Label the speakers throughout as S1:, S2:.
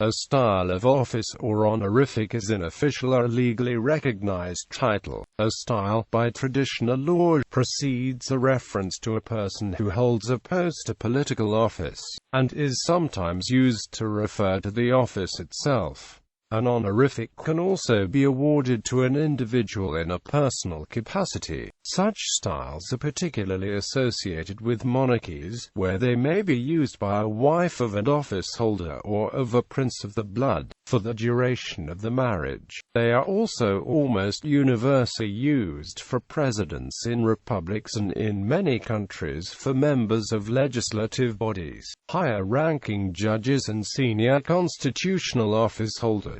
S1: A style of office or honorific is an official or legally recognized title. A style, by traditional law, precedes a reference to a person who holds a post or political office, and is sometimes used to refer to the office itself. An honorific can also be awarded to an individual in a personal capacity. Such styles are particularly associated with monarchies, where they may be used by a wife of an office holder or of a prince of the blood, for the duration of the marriage. They are also almost universally used for presidents in republics and in many countries for members of legislative bodies, higher-ranking judges and senior constitutional office holders.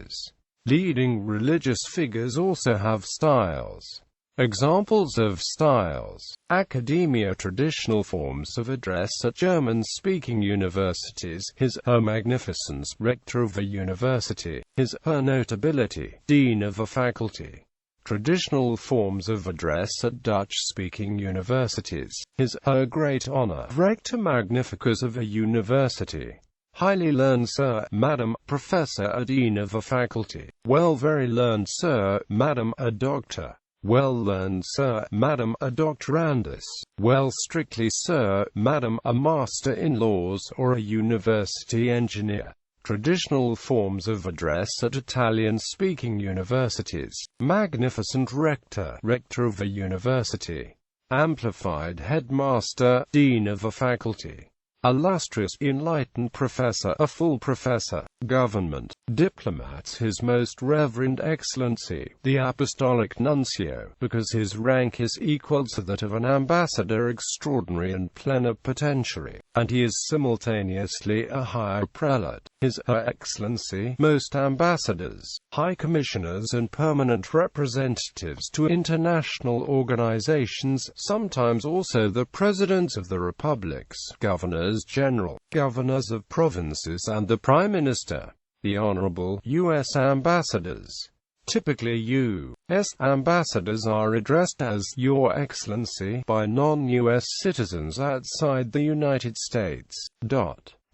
S1: Leading religious figures also have styles. Examples of styles: academia, traditional forms of address at German-speaking universities, His/Her Magnificence, rector of a university, His/Her Notability, dean of a faculty. Traditional forms of address at Dutch-speaking universities, His/Her Great Honor, rector magnificus of a university. Highly learned Sir, Madam, Professor, a dean of a faculty. Well, very learned Sir, Madam, a doctor. Well learned Sir, Madam, a doctorandus. Well, strictly Sir, Madam, a master in laws or a university engineer. Traditional forms of address at Italian-speaking universities: magnificent rector, rector of a university. Amplified headmaster, dean of a faculty. Illustrious, enlightened professor, a full professor. Government, diplomats, His Most Reverend Excellency, the Apostolic Nuncio, because his rank is equal to that of an ambassador extraordinary and plenipotentiary, and he is simultaneously a higher prelate. His/Her Excellency, most ambassadors, high commissioners and permanent representatives to international organizations, sometimes also the presidents of the republics, governors general, governors of provinces and the prime minister. The Honorable U.S. ambassadors. Typically U.S. ambassadors are addressed as Your Excellency by non-U.S. citizens outside the United States.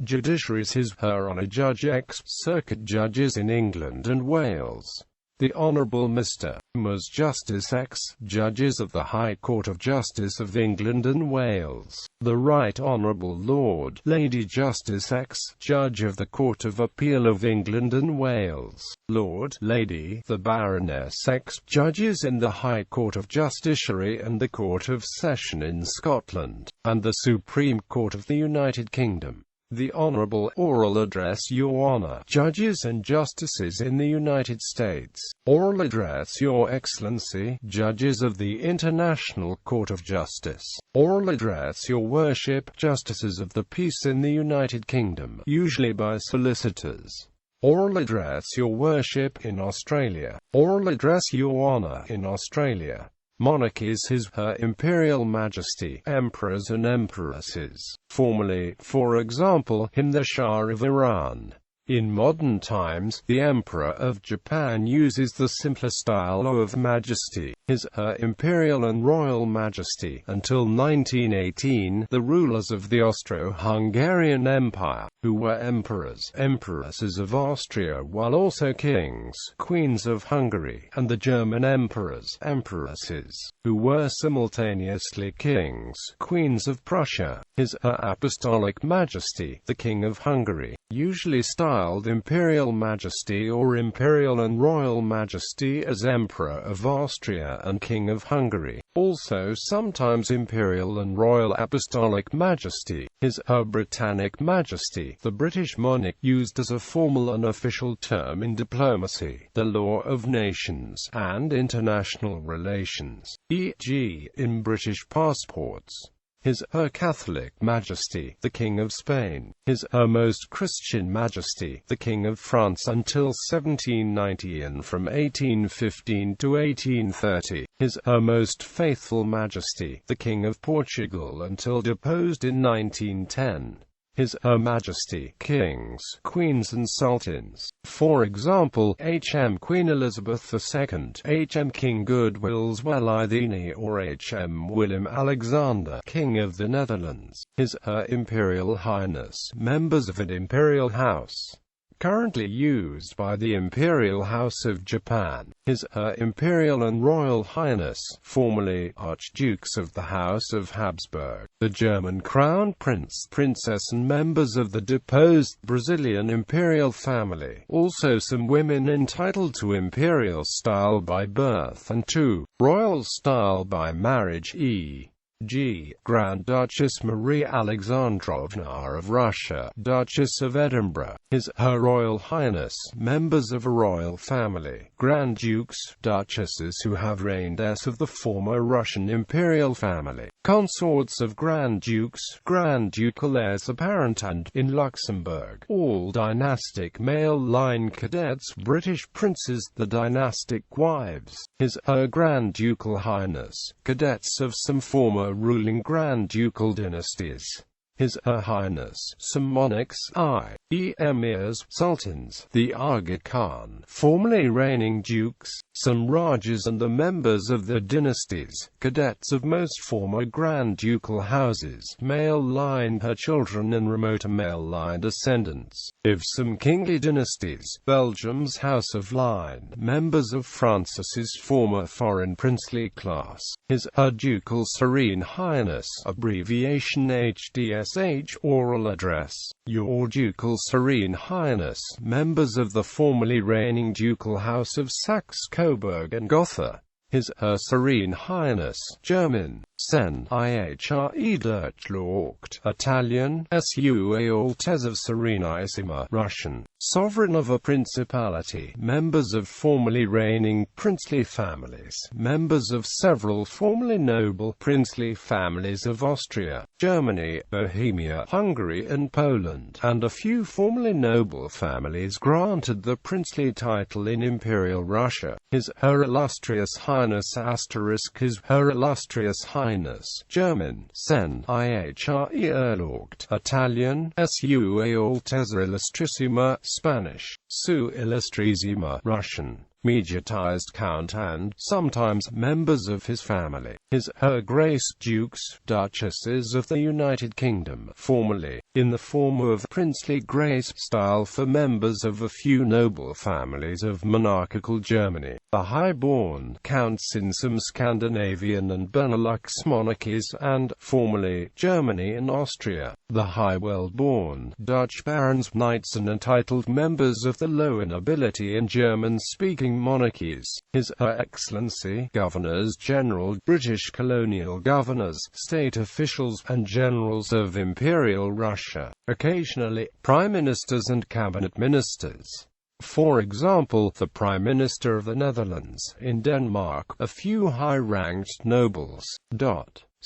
S1: Judiciaries: His/Her Honor Judge X, circuit judges in England and Wales. The Honourable Mr. Ms. Justice X, judges of the High Court of Justice of England and Wales. The Right Honourable Lord, Lady Justice X, judge of the Court of Appeal of England and Wales. Lord, Lady, the Baroness X, judges in the High Court of Justiciary and the Court of Session in Scotland, and the Supreme Court of the United Kingdom. The Honourable Oral Address Your Honour, judges and justices in the United States. Oral Address Your Excellency, judges of the International Court of Justice. Oral Address Your Worship, justices of the peace in the United Kingdom, usually by solicitors. Oral Address Your Worship in Australia. Oral Address Your Honour in Australia. Monarchies: His/Her Imperial Majesty, emperors and empresses. Formerly, for example, him the Shah of Iran. In modern times, the Emperor of Japan uses the simpler style of Majesty, His/Her Imperial and Royal Majesty. Until 1918, the rulers of the Austro-Hungarian Empire, who were emperors, empresses of Austria while also kings, queens of Hungary, and the German emperors, empresses, who were simultaneously kings, queens of Prussia. His/Her Apostolic Majesty, the King of Hungary, usually styled Imperial Majesty or Imperial and Royal Majesty as Emperor of Austria and King of Hungary. Also sometimes Imperial and Royal Apostolic Majesty. His/Her Britannic Majesty, the British monarch, used as a formal and official term in diplomacy, the law of nations, and international relations, e.g., in British passports. His/Her Catholic Majesty, the King of Spain. His/Her Most Christian Majesty, the King of France until 1790 and from 1815 to 1830. His/Her Most Faithful Majesty, the King of Portugal until deposed in 1910. His/Her Majesty, kings, queens and sultans. For example, H.M. Queen Elizabeth II, H.M. King Goodwill Zwelithini or H.M. Willem Alexander, King of the Netherlands. His/Her Imperial Highness, members of an imperial house. currently used by the Imperial House of Japan. His/Her Imperial and Royal Highness, formerly Archdukes of the House of Habsburg, the German Crown Prince, Princess and members of the deposed Brazilian imperial family. Also some women entitled to imperial style by birth and to royal style by marriage, e.g., Grand Duchess Maria Alexandrovna of Russia, Duchess of Edinburgh, His/Her Royal Highness, members of a royal family, Grand Dukes, Duchesses who have reigned as of the former Russian imperial family, consorts of Grand Dukes, Grand Ducal heirs apparent and, in Luxembourg, all dynastic male line cadets, British princes, the dynastic wives, His/Her Grand Ducal Highness, cadets of some former ruling Grand Ducal dynasties, His/Her Highness, some monarchs, i.e. emirs, sultans, the Aga Khan, formerly reigning dukes, some rajas and the members of the dynasties, cadets of most former Grand Ducal houses, male line, her children and remoter male line descendants, of some kingly dynasties, Belgium's House of Line, members of Francis's former foreign princely class, His/Her Ducal Serene Highness, abbreviation HDSH, oral address, Your Ducal Serene Highness, members of the formerly reigning Ducal House of Saxe-Coburg and Gotha, His/Her Serene Highness, German, Sen Ihre Deutschlaucht, Italian, Sua Altezza Serenissima, Russian, sovereign of a principality, members of formerly reigning princely families, members of several formerly noble princely families of Austria, Germany, Bohemia, Hungary and Poland, and a few formerly noble families granted the princely title in Imperial Russia, His/Her Illustrious Highness *, His/Her Illustrious Highness, German, Sen Ihre Erlaucht, Italian, Sua Altezza Illustrissima, Spanish, Su Illustrissima, Russian, mediatized count and, sometimes, members of his family, His/Her Grace Dukes, Duchesses of the United Kingdom, formerly, in the form of princely grace style for members of a few noble families of monarchical Germany, the high-born counts in some Scandinavian and Benelux monarchies and, formerly, Germany and Austria, the high well-born Dutch barons, knights and entitled members of the lower nobility in German-speaking monarchies, His/Her Excellency, Governors-General, British colonial governors, state officials, and generals of Imperial Russia, occasionally, prime ministers and cabinet ministers. For example, the Prime Minister of the Netherlands, in Denmark, a few high-ranked nobles,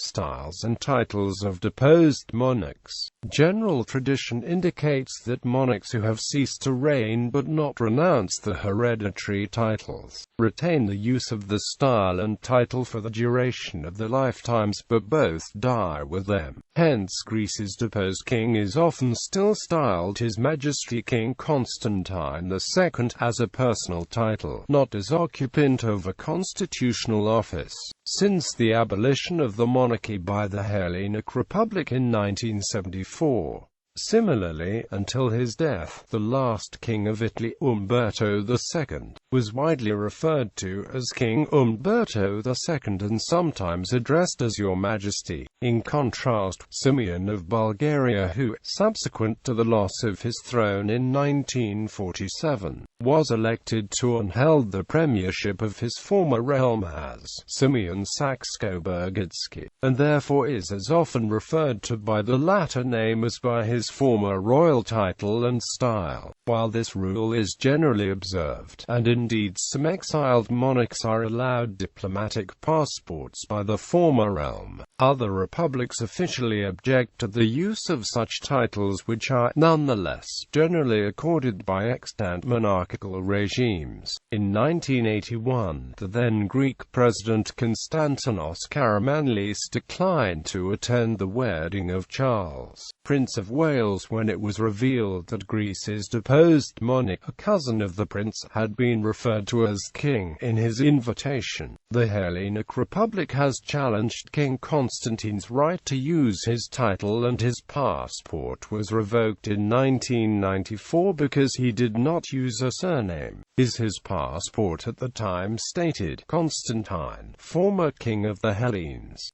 S1: styles and titles of deposed monarchs. General tradition indicates that monarchs who have ceased to reign but not renounced the hereditary titles, retain the use of the style and title for the duration of their lifetimes, but both die with them. Hence Greece's deposed king is often still styled His Majesty King Constantine II as a personal title, not as occupant of a constitutional office. Since the abolition of the monarchy by the Hellenic Republic in 1974. Similarly, until his death, the last king of Italy, Umberto II, was widely referred to as King Umberto II and sometimes addressed as Your Majesty. In contrast, Simeon of Bulgaria, who, subsequent to the loss of his throne in 1947, was elected to and held the premiership of his former realm as Simeon Saxe-Coburg-Gdańsk, and therefore is as often referred to by the latter name as by his former royal title and style. While this rule is generally observed, and indeed some exiled monarchs are allowed diplomatic passports by the former realm, other republics officially object to the use of such titles, which are, nonetheless, generally accorded by extant monarchical regimes. In 1981, the then Greek President Konstantinos Karamanlis declined to attend the wedding of Charles, Prince of Wales, when it was revealed that Greece's deposed deposed monarch, a cousin of the prince, had been referred to as king in his invitation. The Hellenic Republic has challenged King Constantine's right to use his title, and his passport was revoked in 1994 because he did not use a surname. His passport at the time stated Constantine, former king of the Hellenes.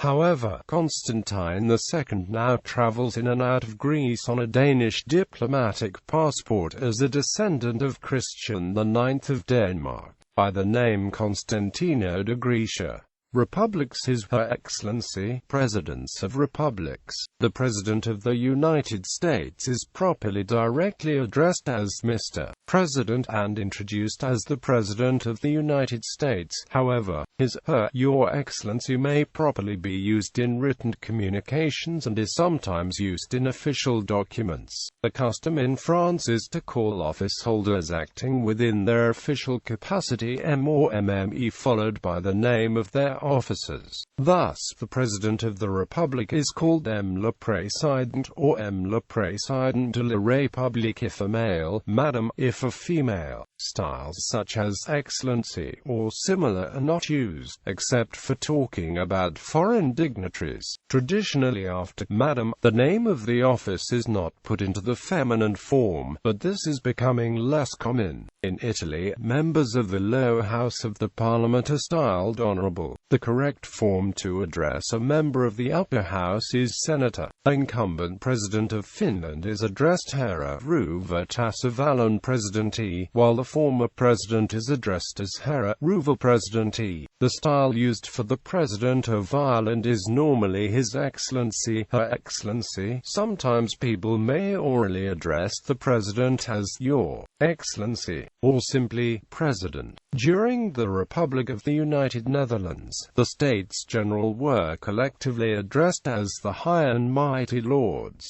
S1: However, Constantine II now travels in and out of Greece on a Danish diplomatic passport as a descendant of Christian IX of Denmark, by the name Constantino de Grecia. Republics. His Her Excellency, Presidents of Republics. The President of the United States is properly directly addressed as Mr. President and introduced as the President of the United States. However, his, her, Your Excellency may properly be used in written communications and is sometimes used in official documents. The custom in France is to call office holders acting within their official capacity M or MME followed by the name of their officers. Thus, the President of the Republic is called M. le Président or M. le Président de la République if a male, Madam if a female. Styles such as Excellency or similar are not used, except for talking about foreign dignitaries. Traditionally after Madam, the name of the office is not put into the feminine form, but this is becoming less common. In Italy, members of the lower house of the parliament are styled Honorable. The correct form to address a member of the upper house is Senator. The incumbent president of Finland is addressed Herra Rouva Tasavallan Presidente, while the former president is addressed as Herra Rouva Presidente. The style used for the president of Ireland is normally His Excellency, Her Excellency. Sometimes people may orally address the president as Your Excellency, or simply President. During the Republic of the United Netherlands, the States General were collectively addressed as the High and Mighty Lords.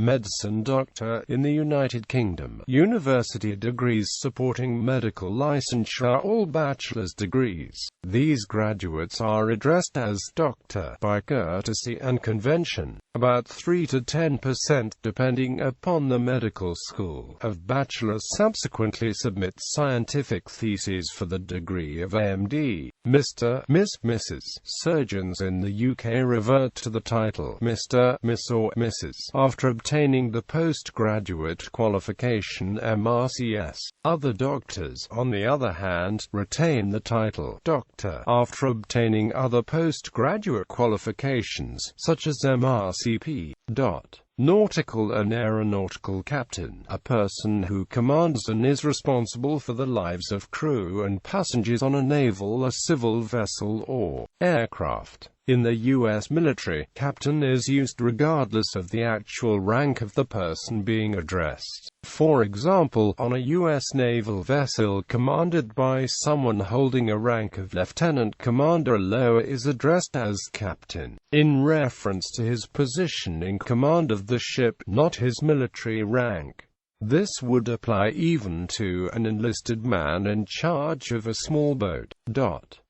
S1: Medicine doctor. In the United Kingdom, university degrees supporting medical licensure are all bachelor's degrees. These graduates are addressed as doctor by courtesy and convention. About 3 to 10%, depending upon the medical school, of bachelors subsequently submit scientific theses for the degree of MD. Mr., Miss, Mrs. Surgeons in the UK revert to the title Mr., Miss or Mrs. after obtaining the postgraduate qualification MRCS. Other doctors, on the other hand, retain the title Doctor after obtaining other postgraduate qualifications, such as MRCP. Nautical and aeronautical captain, a person who commands and is responsible for the lives of crew and passengers on a naval or civil vessel or aircraft. In the U.S. military, captain is used regardless of the actual rank of the person being addressed. For example, on a U.S. naval vessel commanded by someone holding a rank of lieutenant commander or lower is addressed as captain, in reference to his position in command of the ship, not his military rank. This would apply even to an enlisted man in charge of a small boat.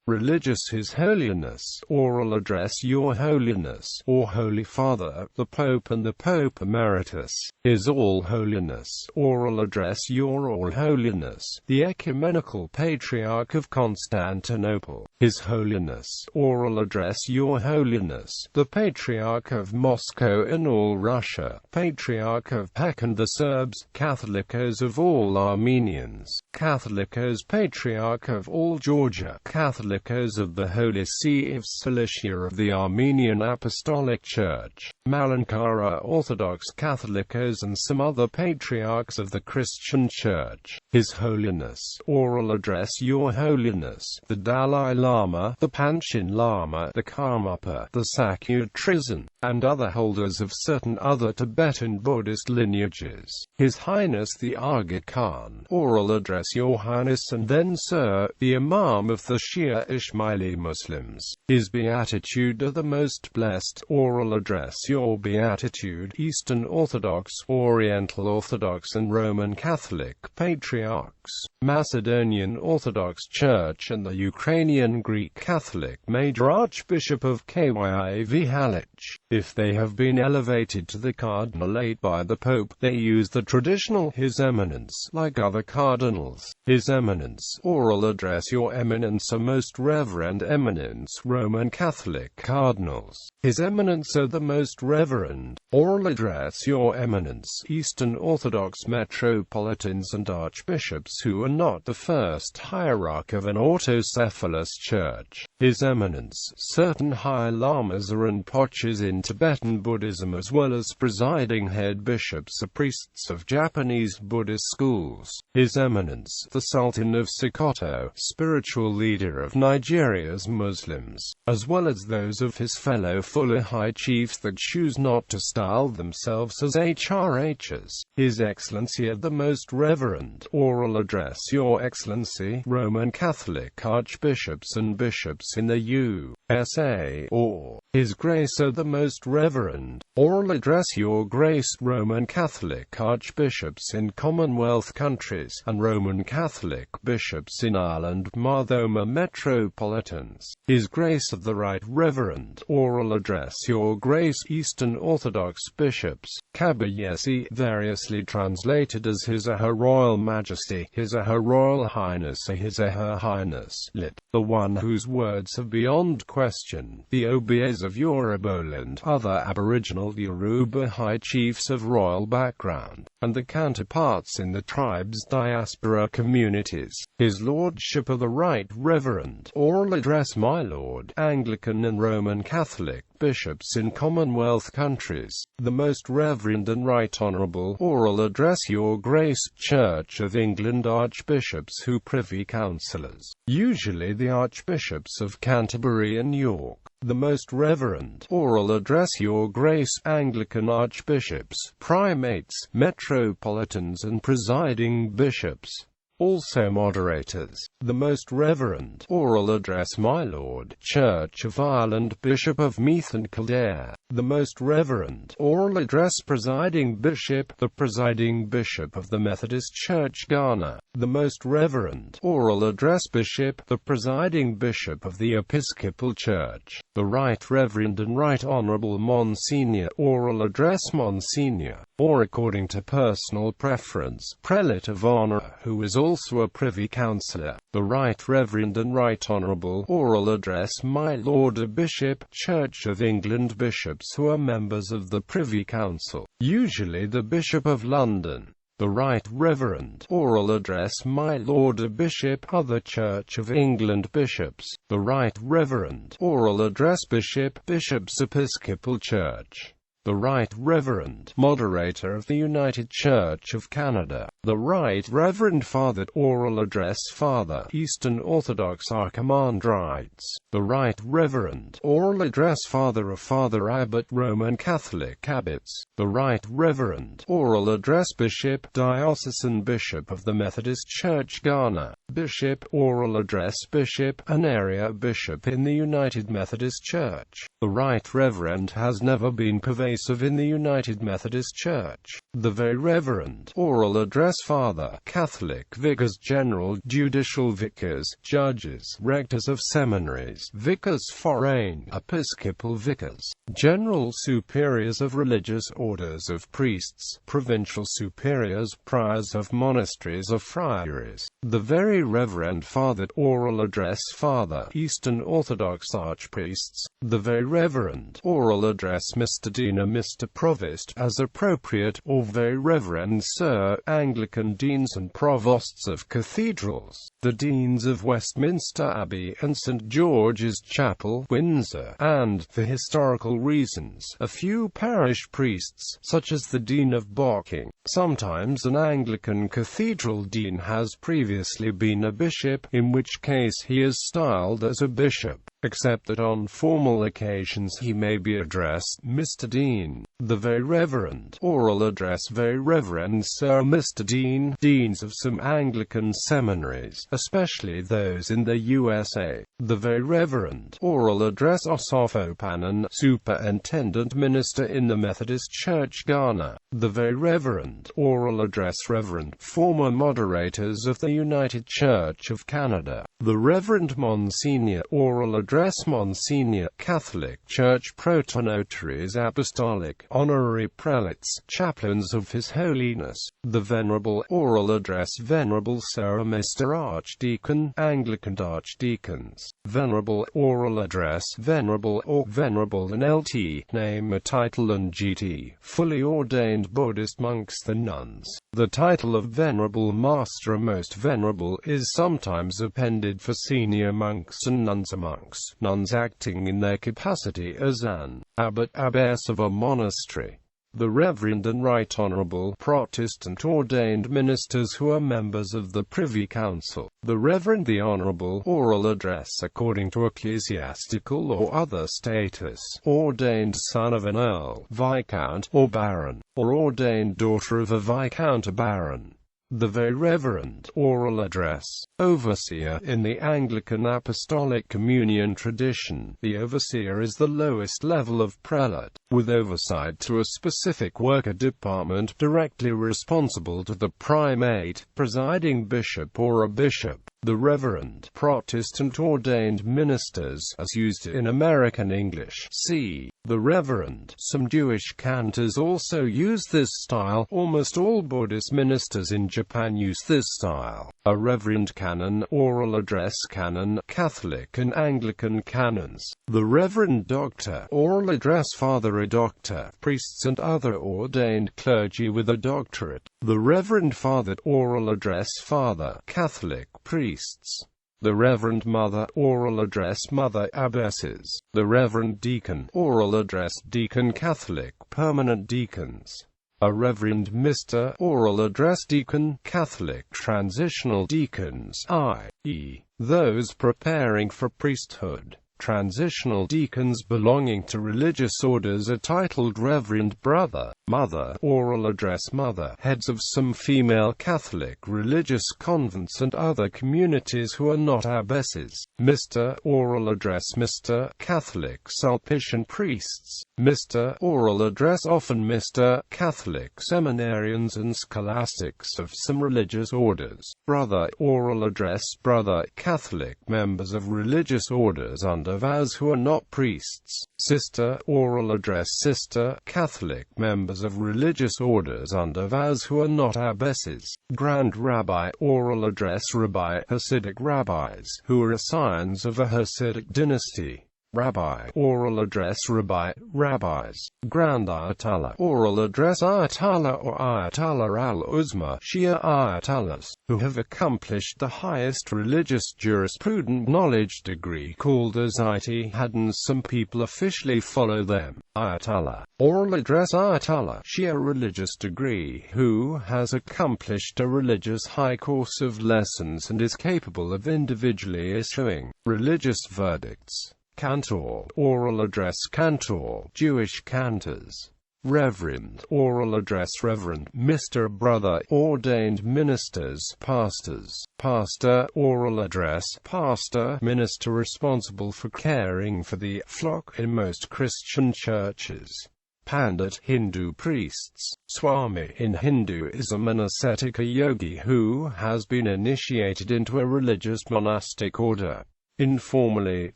S1: Religious. His Holiness, oral address Your Holiness, or Holy Father, the Pope and the Pope Emeritus. His All Holiness, oral address Your All Holiness, the Ecumenical Patriarch of Constantinople. His Holiness, oral address Your Holiness, the Patriarch of Moscow and all Russia, Patriarch of Pec and the Serbs, Catholicos of all Armenians, Catholicos Patriarch of all Georgia, Catholicos of the Holy See of Cilicia of the Armenian Apostolic Church, Malankara Orthodox Catholicos and some other patriarchs of the Christian Church. His Holiness, oral address Your Holiness, the Dalai Lama, the Panchen Lama, the Karmapa, the Sakya Trizin, and other holders of certain other Tibetan Buddhist lineages. His Highness the Aga Khan, oral address Your Highness and then Sir, the Imam of the Shia Ismaili Muslims. His Beatitude of the Most Blessed, Oral Address. Your Beatitude, Eastern Orthodox, Oriental Orthodox and Roman Catholic Patriarchs, Macedonian Orthodox Church and the Ukrainian Greek Catholic Major Archbishop of Kyiv Halych. If they have been elevated to the cardinalate by the Pope, they use the traditional His Eminence, like other cardinals. His Eminence, Oral Address. Your Eminence, a Most Reverend Eminence, Roman Catholic Cardinals. His Eminence, the Most Reverend, Oral Address. Your Eminence, Eastern Orthodox Metropolitans and Archbishops who are not the first hierarch of an autocephalous church. His Eminence, certain High Lamas or Rinpoches in Tibetan Buddhism, as well as presiding head bishops or priests of Japanese Buddhist schools. His Eminence, the Sultan of Sokoto, spiritual leader of Nigeria's Muslims, as well as those of his fellow Fula high chiefs that choose not to style themselves as HRHs. His Excellency, the Most Reverend, Oral Address. Your Excellency, Roman Catholic Archbishops and Bishops in the USA, or His Grace, the Most Reverend, Oral Address. Your Grace, Roman Catholic Archbishops in Commonwealth countries, and Roman Catholic Bishops in Ireland, Marthoma Metropolitans. His Grace of the Right Reverend, Oral Address. Your Grace, Eastern Orthodox Bishops, Kabayesi, variously translated as His or Her Royal Majesty, His or Her Royal Highness, His or Her Highness, lit. The one whose words have beyond question, the OBAs of Yorubaland, other Aboriginal Yoruba High Chiefs of royal background, and the counterparts in the tribe's diaspora communities. His Lordship of the Right Reverend, Oral Address. My Lord, Anglican and Roman Catholic Bishops in Commonwealth countries, the Most Reverend and Right Honourable, Oral Address. Your Grace, Church of England Archbishops who Privy Councillors, usually the Archbishops of Canterbury and York, the Most Reverend, Oral Address. Your Grace, Anglican Archbishops, Primates, Metropolitans and Presiding Bishops, also moderators, the Most Reverend, Oral Address. My Lord, Church of Ireland Bishop of Meath and Kildare, the Most Reverend, Oral Address. Presiding Bishop, the Presiding Bishop of the Methodist Church Ghana, the Most Reverend, Oral Address. Bishop, the Presiding Bishop of the Episcopal Church, the Right Reverend and Right Honourable Monsignor, Oral Address. Monsignor, or according to personal preference, Prelate of Honour, who is also a Privy Councillor, the Right Reverend and Right Honourable, Oral Address. My Lord, a Bishop, Church of England Bishops who are members of the Privy Council, usually the Bishop of London, the Right Reverend, Oral Address. My Lord, a Bishop, other Church of England Bishops, the Right Reverend, Oral Address. Bishop, Bishops Episcopal Church, the Right Reverend, Moderator of the United Church of Canada, the Right Reverend Father, Oral Address. Father, Eastern Orthodox Archimandrites, the Right Reverend, Oral Address. Father of Father Abbot, Roman Catholic Abbots, the Right Reverend, Oral Address. Bishop, Diocesan Bishop of the Methodist Church Ghana, Bishop, Oral Address. Bishop, an area bishop in the United Methodist Church. The Right Reverend has never been pervasive in the United Methodist Church. The Very Reverend, Oral Address. Father, Catholic Vicars General, Judicial Vicars, Judges, Rectors of Seminaries, Vicars Foreign, Episcopal Vicars, General Superiors of Religious Orders of Priests, Provincial Superiors, Priors of Monasteries of Friaries. The Very Reverend Father, Oral Address. Father, Eastern Orthodox Archpriests, the Very Reverend, Oral Address. Mr. Dean or Mr. Provost, as appropriate, or Very Reverend Sir, Anglican Deans and Provosts of Cathedrals, the Deans of Westminster Abbey and St. George's Chapel, Windsor, and, for historical reasons, a few parish priests, such as the Dean of Barking. Sometimes an Anglican cathedral dean has previously been a bishop, in which case he is styled as a bishop, except that on formal occasions he may be addressed Mr. Dean. The Very Reverend, Oral Address. Very Reverend Sir Mr. Dean, Deans of some Anglican seminaries, especially those in the USA, The Very Reverend Oral Address itself.An, Superintendent Minister in the Methodist Church Ghana. The Very Reverend Oral Address Reverend Former Moderators of the United Church of Canada. The Reverend Monsignor Oral Address Monsignor Catholic Church Protonotaries Apostolic Honorary Prelates Chaplains of His Holiness. The Venerable Oral Address Venerable Sir Mr. Archdeacon Anglican Archdeacons. Venerable Oral Address Venerable or Venerable and LT Name a title and GT Fully ordained Buddhist monks the nuns. The title of Venerable Master Most Venerable is sometimes appended for senior monks and nuns. Monks, nuns acting in their capacity as an abbot abbess of a monastery. The Reverend and Right Honourable Protestant ordained ministers who are members of the Privy Council. The Reverend the Honourable Oral Address according to ecclesiastical or other status, ordained son of an Earl, Viscount, or Baron, or ordained daughter of a Viscount or Baron. The Very Reverend Oral Address Overseer. In the Anglican Apostolic Communion tradition, the overseer is the lowest level of prelate, with oversight to a specific work or department, directly responsible to the primate, presiding bishop or a bishop. The Reverend Protestant ordained ministers, as used in American English. C. The Reverend. Some Jewish cantors also use this style. Almost all Buddhist ministers in Japan use this style. A Reverend Canon Oral Address Canon Catholic and Anglican canons. The Reverend Doctor Oral Address Father a Doctor, priests and other ordained clergy with a doctorate. The Reverend Father Oral Address Father Catholic priests. The Reverend Mother Oral Address Mother abbesses. The Reverend Deacon Oral Address Deacon Catholic permanent deacons. A Reverend Mr. Oral Address Deacon Catholic transitional deacons, i.e., those preparing for priesthood. Transitional deacons belonging to religious orders are titled Reverend Brother, Mother, Oral Address Mother, heads of some female Catholic religious convents and other communities who are not abbesses. Mr. Oral Address Mr. Catholic Sulpician priests. Mr. Oral Address often Mr. Catholic seminarians and scholastics of some religious orders. Brother Oral Address Brother Catholic members of religious orders under vows who are not priests. Sister Oral Address Sister Catholic members of religious orders under vows who are not abbesses. Grand Rabbi Oral Address Rabbi Hasidic rabbis who are scions of a Hasidic dynasty. Rabbi Oral Address Rabbi rabbis. Grand Ayatollah Oral Address Ayatollah or Ayatollah al-Uzma Shia Ayatollahs, who have accomplished the highest religious jurisprudent knowledge degree called as ijtihad. Some people officially follow them. Ayatollah Oral Address Ayatollah Shia religious degree, who has accomplished a religious high course of lessons and is capable of individually issuing religious verdicts. Cantor Oral Address Cantor Jewish cantors. Reverend Oral Address Reverend Mr. Brother ordained ministers Pastors. Pastor Oral Address Pastor minister responsible for caring for the flock in most Christian churches. Pandit Hindu priests. Swami in Hinduism an ascetic, a yogi who has been initiated into a religious monastic order. Informally,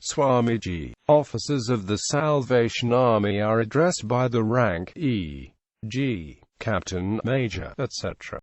S1: Swamiji. Officers of the Salvation Army are addressed by the rank e.g., Captain, Major, etc.